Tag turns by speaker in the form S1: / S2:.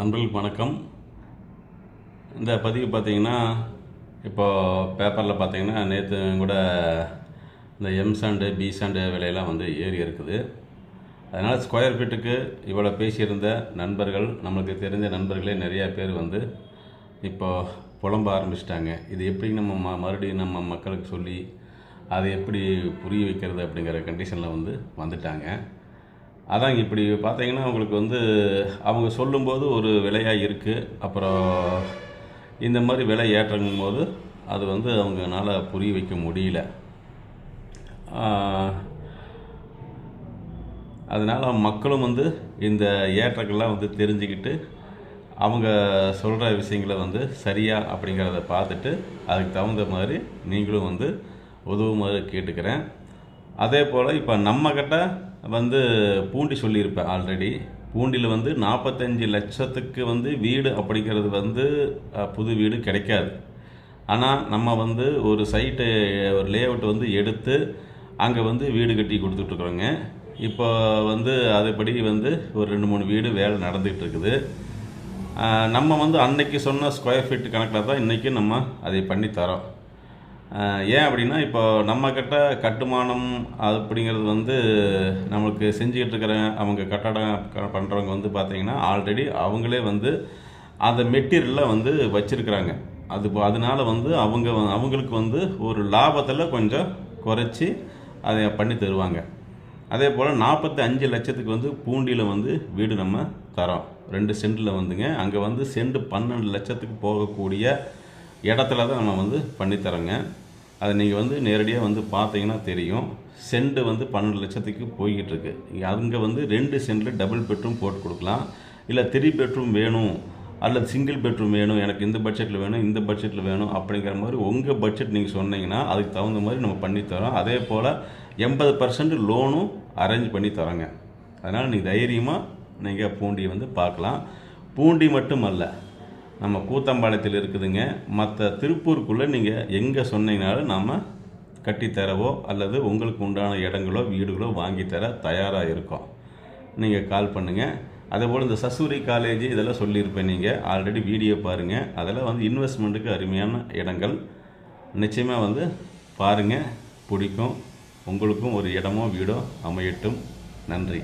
S1: நண்பர்களுக்கு வணக்கம். இந்த பதிவு பார்த்தீங்கன்னா, இப்போ பேப்பரில் பார்த்தீங்கன்னா, நேற்று கூட இந்த எம் சாண்டு, பி சாண்டு விலையெல்லாம் வந்து ஏறி இருக்குது. அதனால் ஸ்கொயர் ஃபீட்டுக்கு இவ்வளோ பேசியிருந்த நண்பர்கள், நம்மளுக்கு தெரிஞ்ச நண்பர்களே நிறையா பேர் வந்து இப்போ புலம்ப ஆரம்பிச்சிட்டாங்க. இது எப்படி நம்ம மறுபடியும் நம்ம மக்களுக்கு சொல்லி அதை எப்படி புரிய வைக்கிறது அப்படிங்கிற கண்டிஷனில் வந்து வந்துட்டாங்க. அதாங்க இப்படி பார்த்தீங்கன்னா, உங்களுக்கு வந்து அவங்க சொல்லும்போது ஒரு விலையாக இருக்குது. அப்புறம் இந்த மாதிரி விலை ஏற்றங்கும்போது அது வந்து அவங்கனால புரிய வைக்க முடியல. அதனால் மக்களும் வந்து இந்த ஏற்றங்கள்லாம் வந்து தெரிஞ்சுக்கிட்டு அவங்க சொல்கிற விஷயங்களை வந்து சரியா அப்படிங்கிறத பார்த்துட்டு அதுக்கு தகுந்த மாதிரி நீங்களும் வந்து உதவுமாறு கேட்டுக்கிறேன். அதே போல் இப்போ நம்மக்கிட்ட வந்து பூண்டி சொல்லியிருப்பேன் ஆல்ரெடி. பூண்டியில் வந்து 45 லட்சத்துக்கு வந்து வீடு அப்படிங்கிறது வந்து புது வீடு கிடைக்காது. ஆனால் நம்ம வந்து ஒரு சைட்டு, ஒரு லேஅவுட் வந்து எடுத்து அங்கே வந்து வீடு கட்டி கொடுத்துட்ருக்குறோங்க. இப்போ வந்து அதுபடி வந்து ஒரு 2-3 வீடு வேலை நடந்துகிட்டு இருக்குது. நம்ம வந்து அன்னைக்கு சொன்ன ஸ்கொயர் ஃபீட் கணக்கில் தான் இன்றைக்கி நம்ம அதை பண்ணித்தரோம். ஏன் அப்படின்னா, இப்போ நம்மக்கிட்ட கட்டுமானம் அப்படிங்கிறது வந்து நம்மளுக்கு செஞ்சுக்கிட்டு இருக்கிற அவங்க கட்டடம் பண்ணுறவங்க வந்து பார்த்திங்கன்னா, ஆல்ரெடி அவங்களே வந்து அந்த மெட்டீரியலில் வந்து வச்சுருக்குறாங்க. அதனால வந்து அவங்களுக்கு வந்து ஒரு லாபத்தில் கொஞ்சம் குறைச்சி அதை பண்ணி தருவாங்க. அதே போல் 45 லட்சத்துக்கு வந்து பூண்டியில் வந்து வீடு நம்ம தரோம். 2 சென்டில் வந்துங்க. அங்கே வந்து சென்ட் 12 லட்சத்துக்கு போகக்கூடிய இடத்துல தான் நம்ம வந்து பண்ணித்தரோங்க. அதை நீங்கள் வந்து நேரடியாக வந்து பார்த்தீங்கன்னா தெரியும். சென்ட் வந்து 12 லட்சத்துக்கு போய்கிட்டு இருக்கு. அங்கே வந்து 2 சென்டில் டபுள் பெட்ரூம் போட்டு கொடுக்கலாம். இல்லை 3 பெட்ரூம் வேணும் அல்லது சிங்கிள் பெட்ரூம் வேணும், எனக்கு இந்த பட்ஜெட்டில் வேணும், இந்த பட்ஜெட்டில் வேணும் அப்படிங்கிற மாதிரி உங்கள் பட்ஜெட் நீங்கள் சொன்னீங்கன்னா அதுக்கு தகுந்த மாதிரி நம்ம பண்ணித்தரோம். அதே போல் 80% லோனும் அரேஞ்ச் பண்ணி தரோங்க. அதனால் நீங்கள் தைரியமாக நீங்கள் பூண்டியை வந்து பார்க்கலாம். பூண்டி மட்டும் அல்ல, நம்ம கூத்தம்பாளையத்தில் இருக்குதுங்க. மற்ற திருப்பூருக்குள்ளே நீங்கள் எங்கே சொன்னீங்கனாலும் நம்ம கட்டித்தரவோ அல்லது உங்களுக்கு உண்டான இடங்களோ வீடுகளோ வாங்கித்தர தயாராக இருக்கோம். நீங்கள் கால் பண்ணுங்கள். அதேபோல் இந்த சசூரி காலேஜ் இதெல்லாம் சொல்லியிருப்பேன். நீங்கள் ஆல்ரெடி வீடியோ பாருங்கள். அதெல்லாம் வந்து இன்வெஸ்ட்மெண்ட்டுக்கு அருமையான இடங்கள். நிச்சயமாக வந்து பாருங்கள், பிடிக்கும். உங்களுக்கும் ஒரு இடமோ வீடோ அமையட்டும். நன்றி.